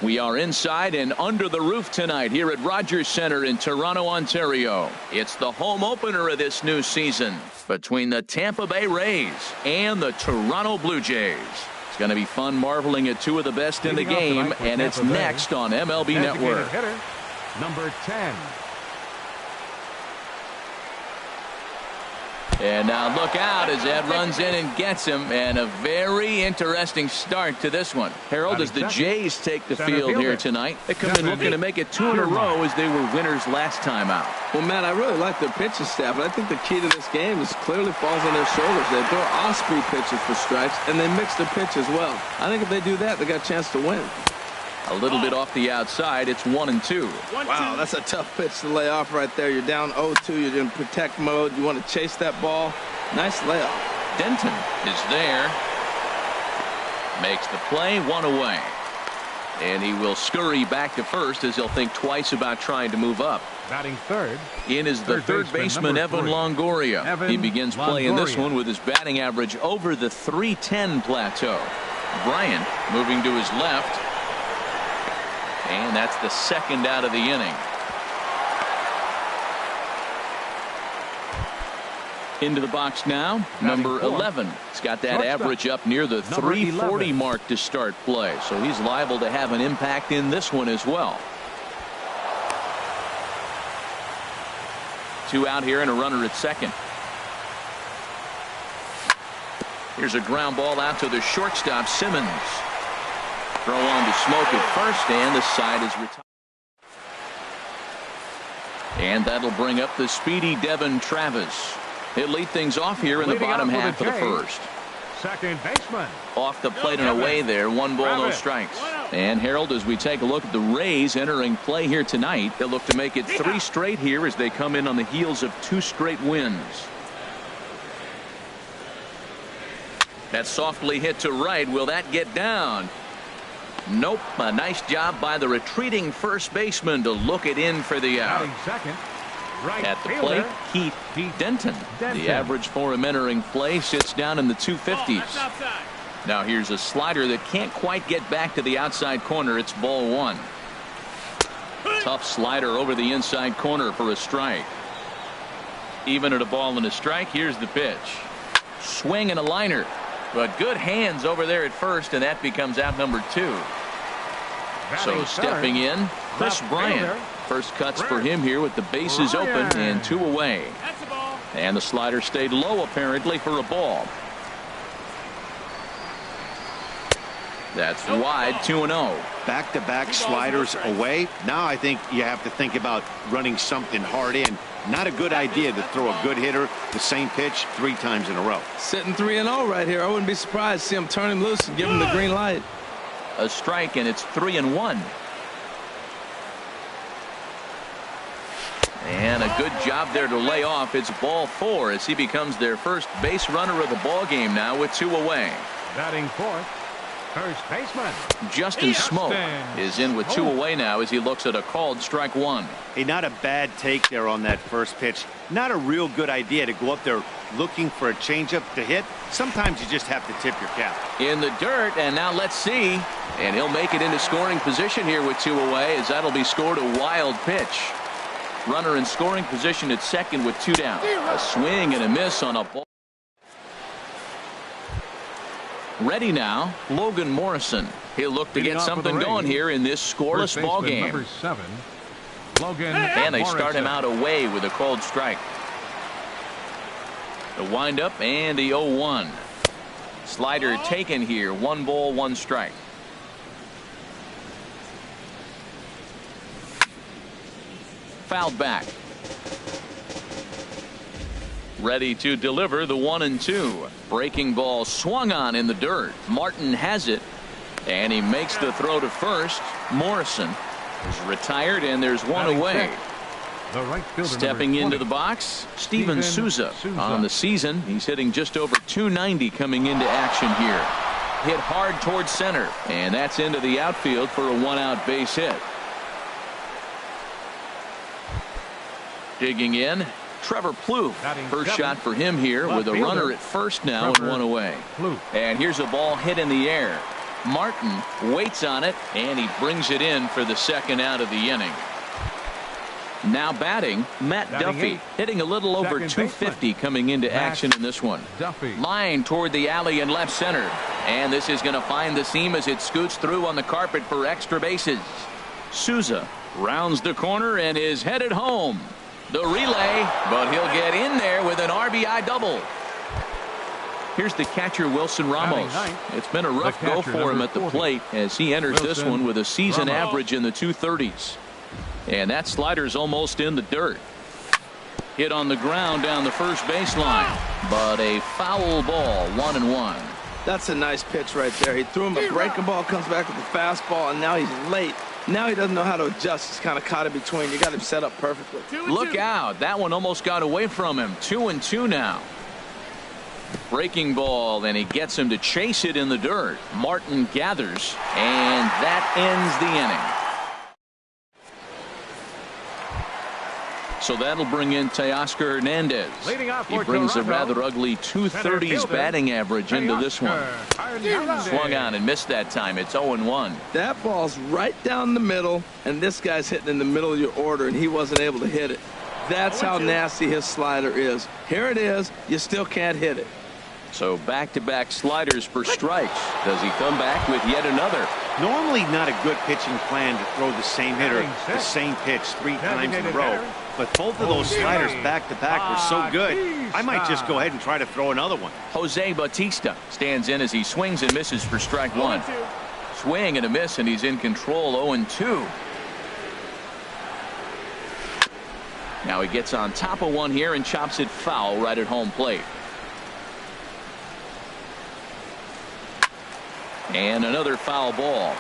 We are inside and under the roof tonight here at Rogers Centre in Toronto, Ontario. It's the home opener of this new season between the Tampa Bay Rays and the Toronto Blue Jays. It's going to be fun marveling at two of the best in the game, and it's next on MLB Network. Hitter, number 10. And now look out as Ed runs in and gets him, and a very interesting start to this one. Harold, as the Jays take the field here tonight, they come in looking to make it 2 in a row as they were winners last time out. Well, Matt, I really like their pitching staff, but I think the key to this game is clearly falls on their shoulders. They throw off-speed pitches for strikes, and they mix the pitch as well. I think if they do that, they got a chance to win. A little bit off the outside. It's 1-2. Wow, that's a tough pitch to lay off right there. You're down 0-2. You're in protect mode. You want to chase that ball. Nice layoff. Denton is there. Makes the play, 1 away. And he will scurry back to first as he'll think twice about trying to move up. Batting third. In is the third baseman, Evan Longoria. He begins playing this one with his batting average over the .310 plateau. Bryant moving to his left. And that's the second out of the inning. Into the box now, number 11. He's got that average up near the .340 mark to start play, so he's liable to have an impact in this one as well. 2 out here and a runner at second. Here's a ground ball out to the shortstop, Simmons. Throw on to Smoke at first, and the side is retired. And that'll bring up the speedy Devin Travis. He'll lead things off here in the bottom half of the first. Second baseman. Off the plate and away there. 1 ball, no strikes. And Harold, as we take a look at the Rays entering play here tonight, they'll look to make it 3 straight here as they come in on the heels of 2 straight wins. That softly hit to right. Will that get down? Nope. A nice job by the retreating first baseman to look it in for the out. Second, right at the plate, Keith Denton. The average for him entering play sits down in the 250s. Now here's a slider that can't quite get back to the outside corner. It's ball 1. Tough slider over the inside corner for a strike. Even at a ball and a strike, here's the pitch. Swing and a liner. But good hands over there at first, and that becomes out number 2. So stepping in, Chris Bryant. First cuts for him here with the bases open and 2 away. And the slider stayed low apparently for a ball. That's wide, 2-0. Back-to-back sliders away. Now I think you have to think about running something hard in. Not a good idea to throw a good hitter the same pitch 3 times in a row. Sitting 3-0 right here. I wouldn't be surprised to see him turn him loose and give him the green light. A strike, and it's 3-1. And a good job there to lay off. It's ball 4 as he becomes their first base runner of the ball game now with 2 away. Batting fourth, first baseman Justin Smoke is in with 2 away now as he looks at a called strike 1. Hey, not a bad take there on that first pitch. Not a real good idea to go up there looking for a changeup to hit. Sometimes you just have to tip your cap. In the dirt, and now let's see. And he'll make it into scoring position here with 2 away as that'll be scored a wild pitch. Runner in scoring position at second with 2 down. A swing and a miss on a ball. Ready now, Logan Morrison. He'll look to get something going here in this scoreless ball game. Number 7, Logan and they start him Morrison. out away with a called strike. The windup and the 0-1. Slider taken here. 1 ball, 1 strike. Fouled back. Ready to deliver the 1-2. Breaking ball swung on in the dirt. Martin has it, and he makes the throw to first. Morrison is retired, and there's 1 away. The right fielder, stepping into the box, Steven Souza. On the season, he's hitting just over .290 coming into action here. Hit hard towards center, and that's into the outfield for a 1-out base hit. Digging in, Trevor Plouffe. First shot for him here with a runner at first now and 1 away. And here's a ball hit in the air. Martin waits on it, and he brings it in for the second out of the inning. Now batting, Matt Duffy, hitting a little over 250 coming into action in this one. Line toward the alley in left center. And this is going to find the seam as it scoots through on the carpet for extra bases. Souza rounds the corner and is headed home. The relay, but he'll get in there with an RBI double. Here's the catcher, Wilson Ramos. It's been a rough go for him at the plate as he enters this one with a season average in the 230s. And that slider's almost in the dirt. Hit on the ground down the first baseline, but a foul ball, 1-1. That's a nice pitch right there. He threw him a breaking ball, comes back with the fastball, and now he's late. Now he doesn't know how to adjust. He's kind of caught in between. You got him set up perfectly. Look out. That one almost got away from him. 2-2 now. Breaking ball, and he gets him to chase it in the dirt. Martin gathers, and that ends the inning. So that'll bring in Teoscar Hernandez. He brings a rather ugly 230s batting average into this one. Swung on and missed that time. It's 0-1. That ball's right down the middle, and this guy's hitting in the middle of your order, and he wasn't able to hit it. That's how nasty his slider is. Here it is. You still can't hit it. So back-to-back sliders for strikes. Does he come back with yet another? Normally not a good pitching plan to throw the same hitter, the same pitch 3 times in a row. But both of those sliders back-to-back were so good, I might just go ahead and try to throw another one. Jose Bautista stands in as he swings and misses for strike one. Swing and a miss, and he's in control, 0-2. Now he gets on top of one here and chops it foul right at home plate. And another foul ball.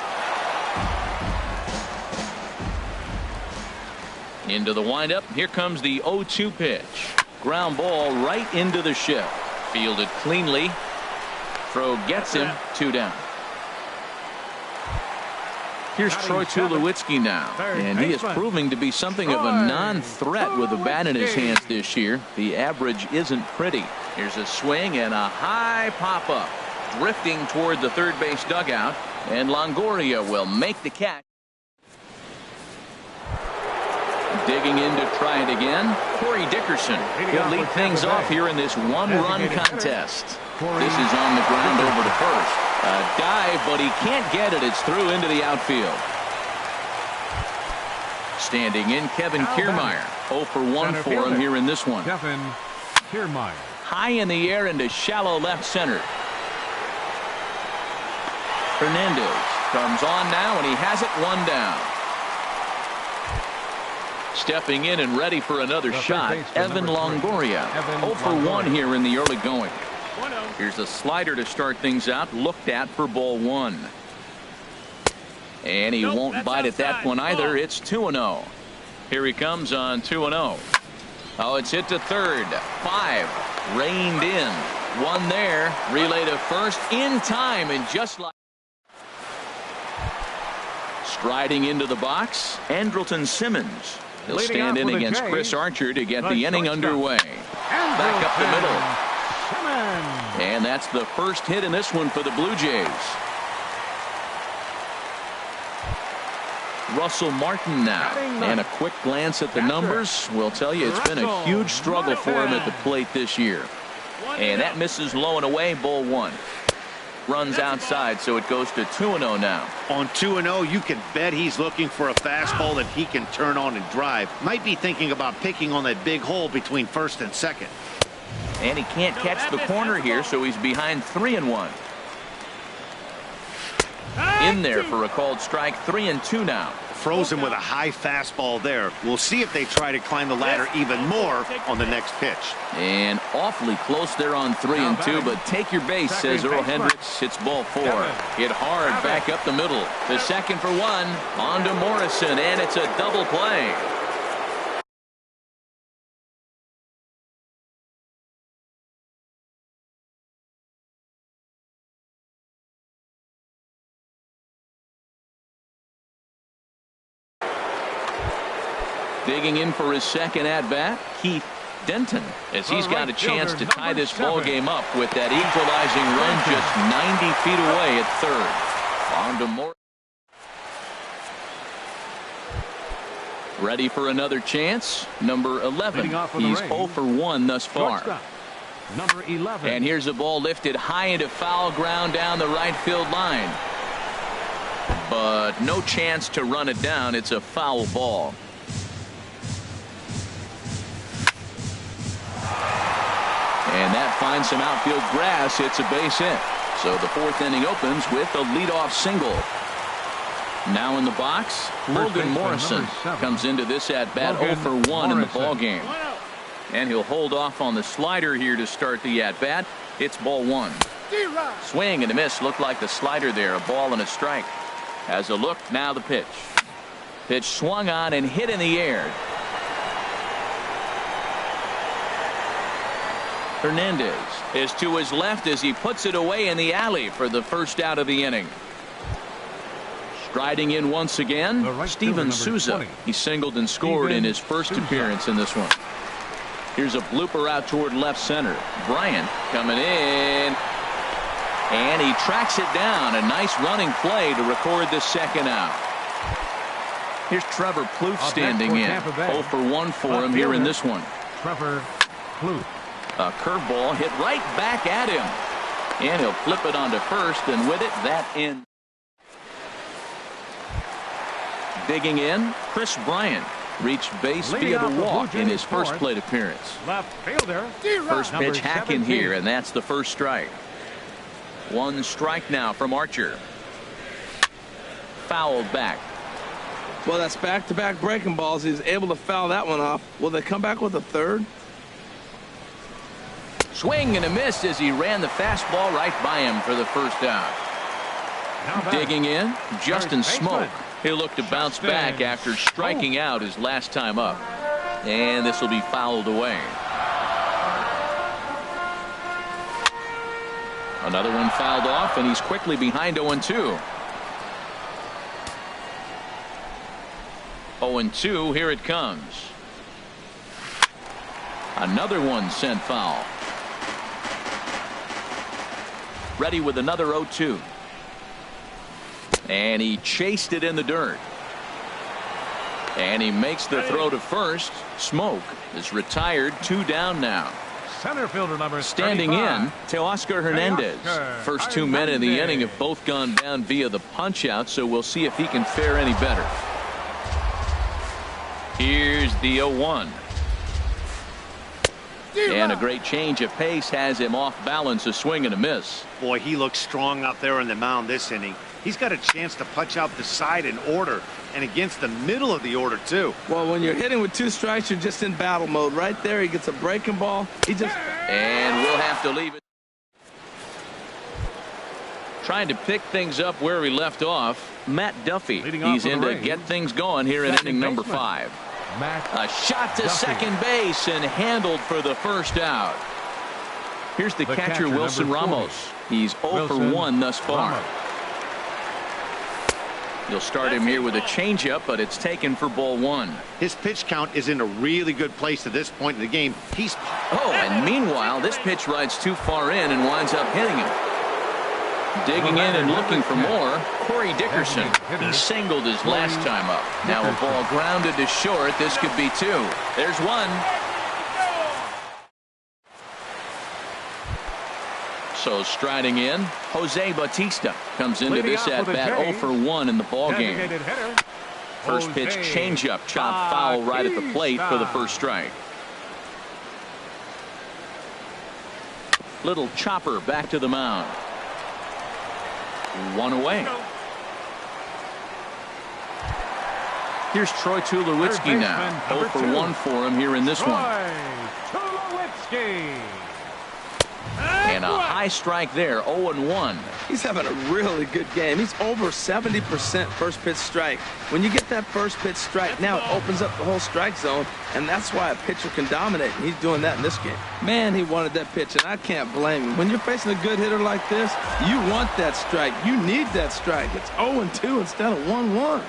Into the windup. Here comes the 0-2 pitch. Ground ball right into the shift. Fielded cleanly. Throw gets him. 2 down. Here's Troy Tulowitzki now, and he is proving to be something of a non-threat with a bat in his hands this year. The average isn't pretty. Here's a swing and a high pop-up. Drifting toward the third base dugout, and Longoria will make the catch. Digging in to try it again, Corey Dickerson. He'll lead things off here in this one-run contest. This is on the ground over to first. A dive, but he can't get it. It's through into the outfield. Standing in, Kevin Kiermaier. 0 for 1 for him here in this one. Kevin Kiermaier. High in the air into shallow left center. Hernandez comes on now, and he has it 1 down. Stepping in and ready for another shot, Evan Longoria. 0 for 1 here in the early going. Here's a slider to start things out, looked at for ball 1. And he won't bite at that one either. It's 2-0. Here he comes on 2-0. Oh, it's hit to third. 5 reined in. 1 there. Relay to first in time, and just like striding into the box, Andrelton Simmons. He'll stand in against Chris Archer to get the inning underway. Back up the middle. And that's the first hit in this one for the Blue Jays. Russell Martin now. And a quick glance at the numbers will tell you it's been a huge struggle for him at the plate this year. And that misses low and away, ball 1. Runs outside, so it goes to 2-0 now. On 2-0, you can bet he's looking for a fastball that he can turn on and drive. Might be thinking about picking on that big hole between first and second. And he can't catch the corner here, so he's behind 3-1. In there for a called strike. 3-2 now. Frozen with a high fastball there. We'll see if they try to climb the ladder even more on the next pitch. And awfully close there on 3-2, but take your base, says Earl Hendricks. It's ball 4. Hit hard back up the middle. To second for 1. On to Morrison, and it's a double play. Digging in for his second at-bat, Keith Denton, as he's got a chance to tie this ball game up with that equalizing run just 90 feet away at third. On to more. Ready for another chance. Number 11. He's 0 for 1 thus far. Shortstop, number 11. And here's a ball lifted high into foul ground down the right field line. But no chance to run it down. It's a foul ball. And that finds some outfield grass. It's a base hit. So the 4th inning opens with a leadoff single. Now in the box, Logan Morrison comes into this at-bat 0 for 1 in the ball game. And he'll hold off on the slider here to start the at-bat. It's ball 1. Swing and a miss. Looked like the slider there. A ball and a strike. Has a look. Now the pitch. Pitch swung on and hit in the air. Hernandez is to his left as he puts it away in the alley for the first out of the inning. Striding in once again, Steven Souza. 20. He singled and scored in his first appearance in this one. Here's a blooper out toward left center. Bryant coming in. And he tracks it down. A nice running play to record the second out. Here's Trevor Plouffe standing in. 0 for 1 for him here in this one. Trevor Plouffe. A curveball hit right back at him. And he'll flip it onto first, and with it, that in. Digging in, Chris Bryant reached base via the walk in his first plate appearance. Left fielder. First pitch hack in here, and that's the first strike. 1 strike now from Archer. Fouled back. Well, that's back-to-back breaking balls. He's able to foul that one off. Will they come back with a third? Swing and a miss as he ran the fastball right by him for the first out. Digging in, Justin Smoke. He'll look to bounce back after striking out his last time up. And this will be fouled away. Another one fouled off, and he's quickly behind 0-2. 0-2, here it comes. Another one sent foul. Ready with another 0-2. And he chased it in the dirt. And he makes the throw to first. Smoke is retired, 2 down now. Center fielder number Standing 35. in, Teoscar Hernandez. First 2 men in the inning have both gone down via the punch-out, so we'll see if he can fare any better. Here's the 0-1. And a great change of pace has him off balance, a swing and a miss. Boy, he looks strong out there on the mound this inning. He's got a chance to punch out the side in order, and against the middle of the order, too. Well, when you're hitting with 2 strikes, you're just in battle mode. Right there, he gets a breaking ball. He just... And we'll have to leave it. Trying to pick things up where he left off, Matt Duffy. He's in to get things going here in inning number 5. A shot to second base and handled for the first out. Here's the catcher, Wilson Ramos. He's 0 for 1 thus far. You'll start him here with a changeup, but it's taken for ball 1. His pitch count is in a really good place at this point in the game. And meanwhile, this pitch rides too far in and winds up hitting him. Digging in and looking for more, Corey Dickerson. He singled his last time up. Now a ball grounded to short. This could be 2. There's 1. So striding in, Jose Bautista comes into this at-bat 0 for 1 in the ball game. First pitch changeup, chopped foul right at the plate for the first strike. Little chopper back to the mound. 1 away. Here's Troy Tulowitzki now. 0 for 1 for him here in this one. And a high strike there, 0-1. He's having a really good game. He's over 70% first pitch strike. When you get that first pitch strike, now it opens up the whole strike zone, and that's why a pitcher can dominate. And he's doing that in this game. Man, he wanted that pitch, and I can't blame him. When you're facing a good hitter like this, you want that strike. You need that strike. It's 0-2 instead of 1-1.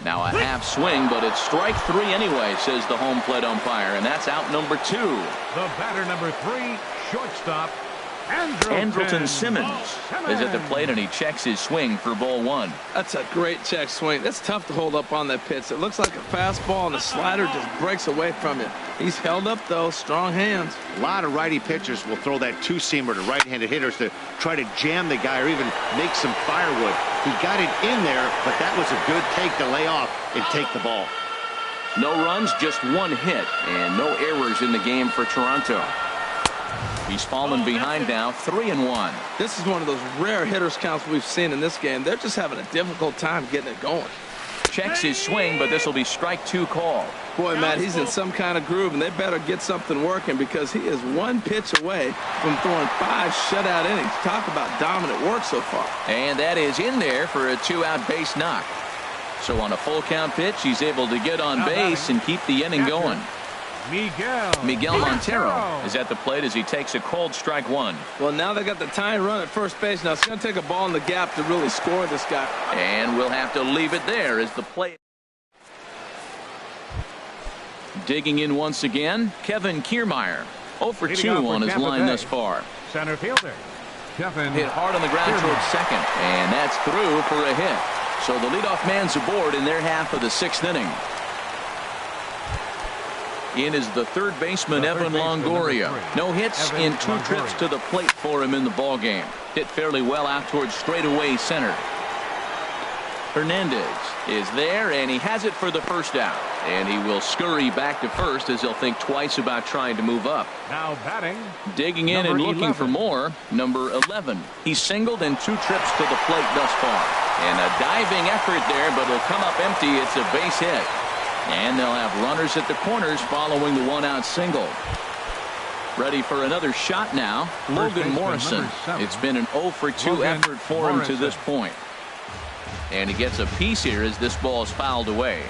Now a half swing, but it's strike 3 anyway, says the home plate umpire, and that's out number 2. The batter number 3, shortstop, Andrelton Simmons is at the plate, and he checks his swing for ball one. That's a great check swing. That's tough to hold up on that pitch. It looks like a fastball, and the slider just breaks away from you. He's held up, though. Strong hands. A lot of righty pitchers will throw that two-seamer to right-handed hitters to try to jam the guy or even make some firewood. He got it in there, but that was a good take to lay off and take the ball. No runs, just one hit, and no errors in the game for Toronto. He's fallen behind now, 3-1. This is one of those rare hitters counts we've seen in this game. They're just having a difficult time getting it going. Checks his swing, but this will be strike two call. Boy, Matt, he's in some kind of groove, and they better get something working because he is one pitch away from throwing 5 shutout innings. Talk about dominant work so far. And that is in there for a 2-out base knock. So on a full count pitch, he's able to get on base and keep the inning going. Miguel Montero is at the plate as he takes a cold strike one. Well, now they got the tying run at first base. Now it's going to take a ball in the gap to really score this guy. And we'll have to leave it there as the play. Digging in once again, Kevin Kiermaier. 0 for 2 on his line thus far. Center fielder Kevin. Hit hard on the ground towards second, and that's through for a hit. So the leadoff man's aboard in their half of the 6th inning. In is the third baseman, Evan Longoria. No hits in 2 trips to the plate for him in the ballgame. Hit fairly well out towards straightaway center. Hernandez is there, and he has it for the first out. And he will scurry back to first as he'll think twice about trying to move up. Now batting. Digging in and looking for more, number 11. He's singled in 2 trips to the plate thus far. And a diving effort there, but it'll come up empty. It's a base hit. And they'll have runners at the corners following the 1-out single. Ready for another shot now, Logan Morrison. It's been an 0 for 2 effort for him to this point. And he gets a piece here as this ball is fouled away.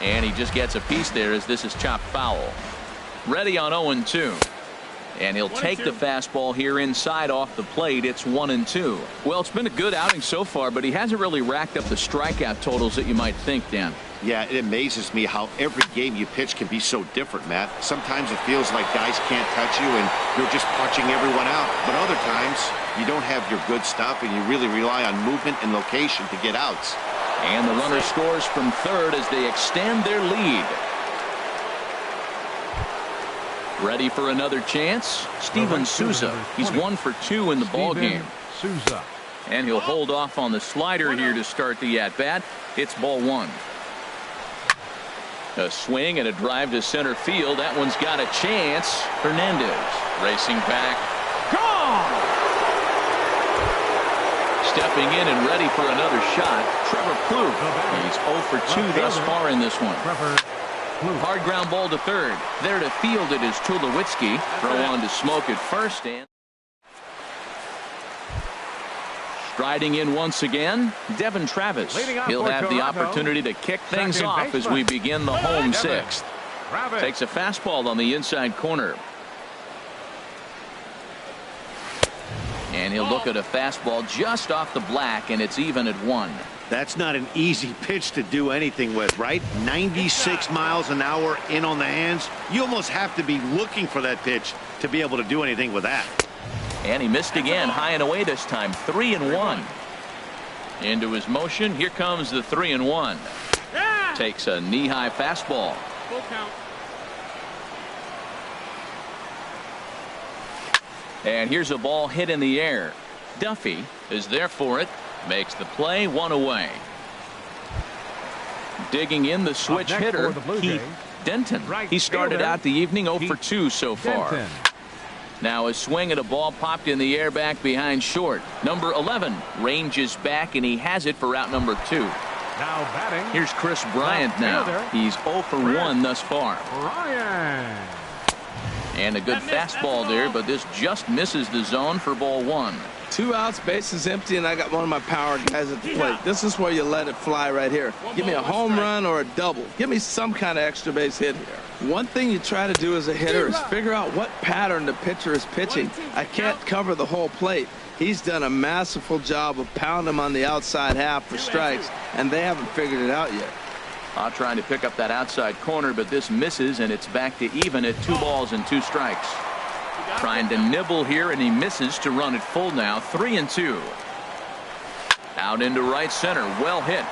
And he just gets a piece there as this is chopped foul. Ready on 0-2. And he'll take the fastball here inside off the plate. It's 1-2. Well, it's been a good outing so far, but he hasn't really racked up the strikeout totals that you might think, Dan. Yeah, it amazes me how every game you pitch can be so different, Matt. Sometimes it feels like guys can't touch you and you're just punching everyone out. But other times you don't have your good stuff and you really rely on movement and location to get outs. And the runner scores from third as they extend their lead. Ready for another chance? Steven Souza. He's 1 for 2 in the ballgame. Souza. And he'll hold off on the slider here to start the at-bat. It's ball 1. A swing and a drive to center field. That one's got a chance. Hernandez racing back. Gone! Stepping in and ready for another shot, Trevor Plouffe. He's 0 for 2 thus far in this one. Hard ground ball to third. There to field it is Tulowitzki. Throw on to Smoke at first. And striding in once again, Devin Travis. He'll have the opportunity to kick things off as we begin the home 6th. Takes a fastball on the inside corner. And he'll look at a fastball just off the black, and it's even at 1. That's not an easy pitch to do anything with, right? 96 miles an hour in on the hands. You almost have to be looking for that pitch to be able to do anything with that. And he missed again, high and away this time, 3-1. Into his motion, here comes the 3-1. Takes a knee-high fastball. Full count. And here's a ball hit in the air. Duffy is there for it. Makes the play, 1 away. Digging in the switch hitter, Keith Denton. He started out the evening 0 for 2 so far. Now a swing at a ball popped in the air back behind short. Number 11 ranges back, and he has it for out number 2. Now batting. Here's Chris Bryant now. He's 0 for 1 thus far. Bryant. And a good fastball there, but this just misses the zone for ball 1. 2 outs, bases empty, and I got one of my power guys at the plate. This is where you let it fly right here. Give me a home run or a double. Give me some kind of extra base hit here. One thing you try to do as a hitter is figure out what pattern the pitcher is pitching. I can't cover the whole plate. He's done a masterful job of pounding him on the outside half for strikes, and they haven't figured it out yet. Trying to pick up that outside corner, but this misses, and it's back to even at 2 balls and 2 strikes. Trying to nibble here, and he misses to run it full now. 3-2. Out into right center. Well hit.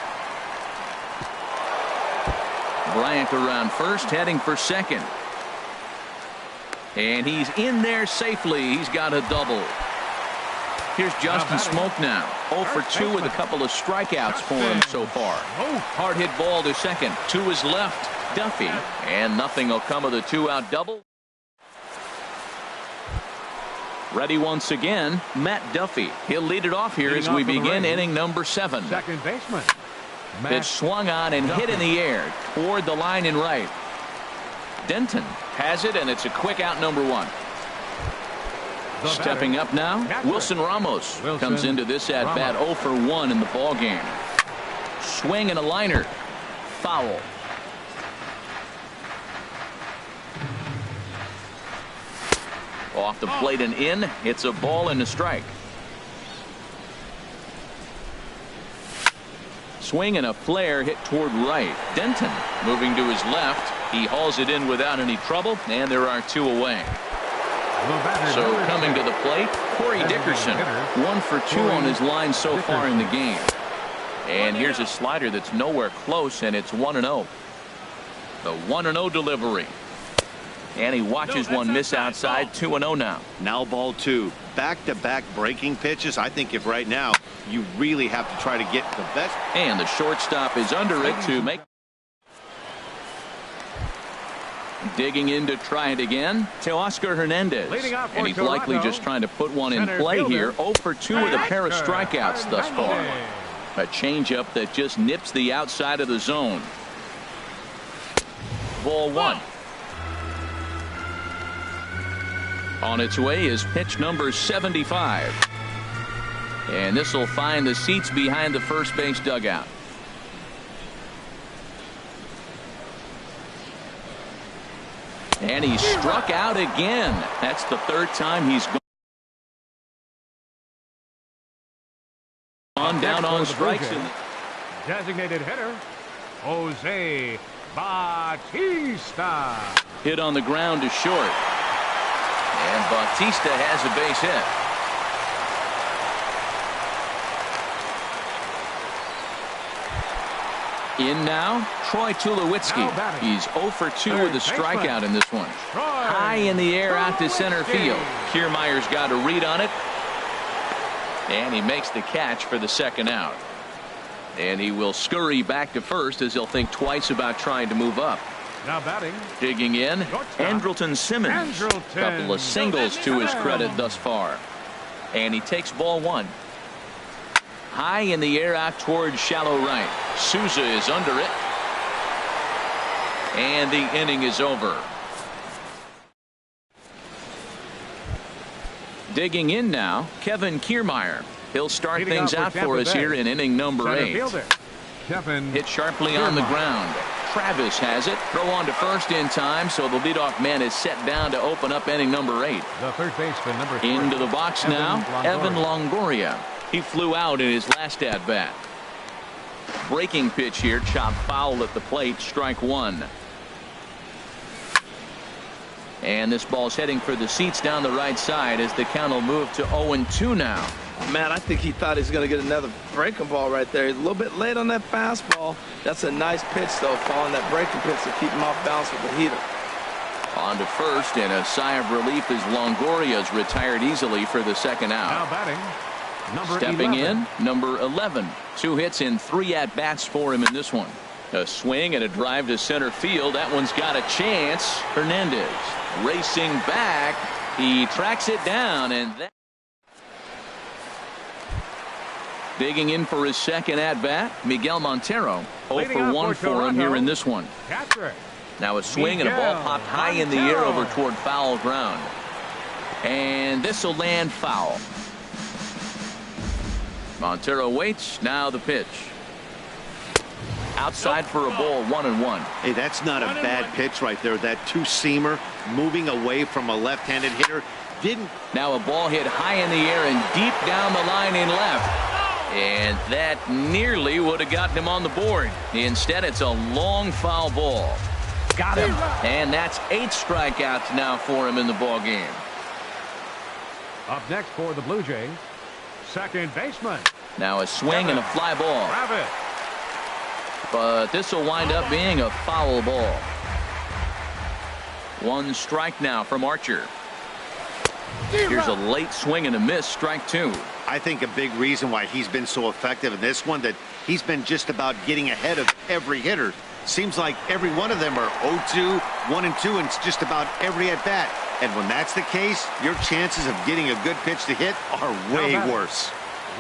Bryant around first, heading for second. And he's in there safely. He's got a double. Here's Justin Smoke now. 0 for 2 with a couple of strikeouts for him so far. Hard hit ball to second. To his left, Duffy. And nothing will come of the 2-out double. Ready once again, Matt Duffy. He'll lead it off here as we begin inning number 7. Second baseman. It's swung on and hit in the air toward the line and right. Denton has it, and it's a quick out, number 1. Stepping up now, Wilson Ramos comes into this at bat 0 for 1 in the ball game. Swing and a liner. Foul. Off the plate and in. It's a ball and a strike. Swing and a flare hit toward right. Denton moving to his left. He hauls it in without any trouble, and there are 2 away. So coming to the plate, Corey Dickerson. 1 for 2 on his line so far in the game. And here's a slider that's nowhere close, and it's 1-0. The 1-0 delivery. And he watches one miss outside. 2-0 now. Now ball 2. Back-to-back breaking pitches. I think if right now you really have to try to get the best. And the shortstop is under it to make. Digging in to try it again. Teoscar Hernandez. And he's likely just trying to put one in play here. 0 for 2 with a pair of strikeouts thus far. A changeup that just nips the outside of the zone. Ball 1. On its way is pitch number 75. And this will find the seats behind the first base dugout. And he struck out again. That's the 3rd time he's gone down on strikes. Designated hitter, Jose Bautista. Hit on the ground to short. And Bautista has a base hit. In now, Troy Tulowitzki. He's 0 for 2 with a strikeout in this one. High in the air out to center field. Kiermaier's got a read on it. And he makes the catch for the 2nd out. And he will scurry back to first as he'll think twice about trying to move up. Now batting. Digging in, Andrelton Simmons. Couple of singles to his credit thus far. And he takes ball 1. High in the air out towards shallow right. Souza is under it. And the inning is over. Digging in now, Kevin Kiermaier. He'll start things out for us here in inning number 8. Hit sharply on the ground. Travis has it. Throw on to first in time, so the leadoff man is set down to open up inning number 8. The third baseman, number 3. Into the box now, Evan Longoria. He flew out in his last at bat. Breaking pitch here, chopped foul at the plate, strike 1. And this ball's heading for the seats down the right side as the count will move to 0-2 now. Man, I think he thought he was going to get another breaking ball right there. He's a little bit late on that fastball. That's a nice pitch, though, following that breaking pitch to keep him off balance with the heater. On to first, and a sigh of relief as Longoria's retired easily for the 2nd out. Now batting. Stepping in, number 11. 2 hits in 3 at-bats for him in this one. A swing and a drive to center field. That one's got a chance. Hernandez racing back. He tracks it down, and that. Digging in for his 2nd at-bat, Miguel Montero. 0 for 1 for him here in this one. Now a swing and a ball popped high in the air over toward foul ground. And this will land foul. Montero waits. Now the pitch. Outside for a ball, 1-1. Hey, that's not a bad pitch right there. That 2-seamer moving away from a left-handed hitter. Didn't. Now a ball hit high in the air and deep down the line in left. And that nearly would have gotten him on the board. Instead, it's a long foul ball. Got him. And that's 8 strikeouts now for him in the ball game. Up next for the Blue Jays, second baseman. Now a swing and a fly ball. But this will wind up being a foul ball. 1 strike now from Archer. Here's a late swing and a miss, strike 2. I think a big reason why he's been so effective in this one, that he's been just about getting ahead of every hitter. Seems like every one of them are 0-2, 1-2, and it's just about every at bat. And when that's the case, your chances of getting a good pitch to hit are way worse.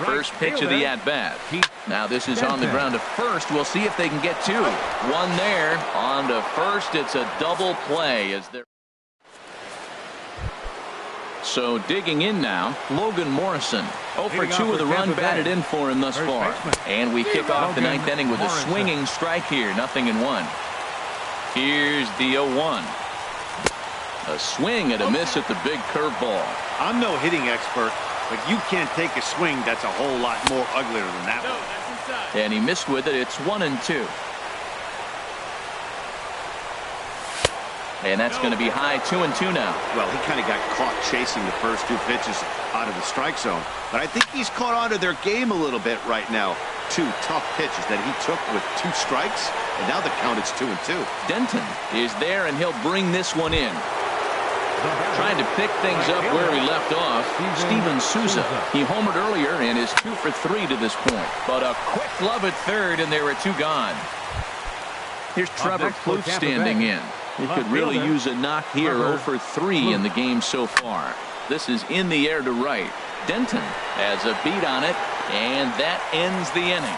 First pitch of the at-bat. Now this is on the ground to first. We'll see if they can get 2. 1 there. On to first. It's a double play as they're. So digging in now, Logan Morrison. 0 for 2 with a run batted in for him thus far. And we kick off the 9th inning with a swinging strike here. 0-1. Here's the 0-1. A swing and a miss at the big curveball. I'm no hitting expert, but you can't take a swing that's a whole lot more uglier than that one. And he missed with it. It's 1-2. And that's going to be high. 2-2 now. Well, he kind of got caught chasing the first 2 pitches out of the strike zone. But I think he's caught on to their game a little bit right now. 2 tough pitches that he took with 2 strikes. And now the count is 2-2. Denton is there, and he'll bring this one in. Trying to pick things up where he left off. Steven Souza. He homered earlier and is 2 for 3 to this point. But a quick glove at third, and there were 2 gone. Here's Trevor Plouffe standing in. He could really use a knock here. 0 for 3 in the game so far. This is in the air to right. Denton has a beat on it, and that ends the inning.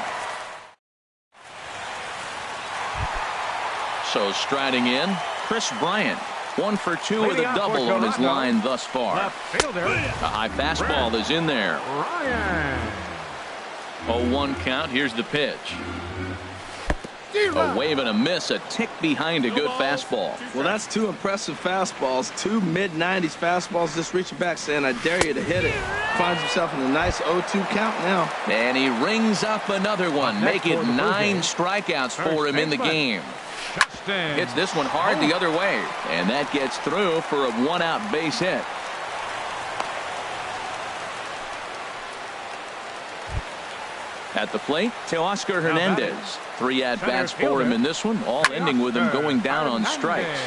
So striding in, Chris Bryant. 1 for 2 with a double on his line thus far. A high fastball is in there. 0-1 count. Here's the pitch. A wave and a miss, a tick behind a good fastball. Well, that's 2 impressive fastballs. 2 mid-90s fastballs just reaching back saying, I dare you to hit it. Finds himself in a nice 0-2 count now. And he rings up another one, making 9 strikeouts for him in the game. Hits this one hard the other way, and that gets through for a 1-out base hit. At the plate, Teoscar Hernandez. 3 at-bats for him in this one, all ending with him going down on strikes.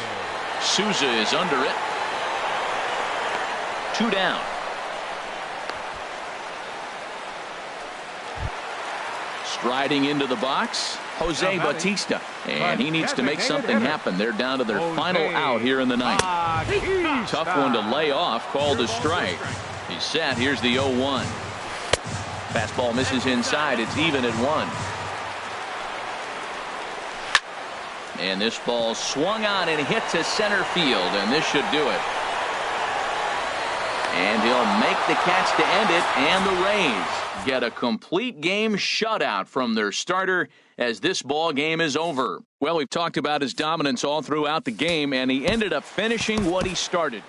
Souza is under it. 2 down. Striding into the box, Jose Bautista. And he needs to make something happen. They're down to their final out here in the 9th. Tough one to lay off, called a strike. He's set. Here's the 0-1. Fastball misses inside. It's even at 1. And this ball swung on and hit to center field, and this should do it. And he'll make the catch to end it, and the Rays get a complete game shutout from their starter as this ball game is over. Well, we've talked about his dominance all throughout the game, and he ended up finishing what he started.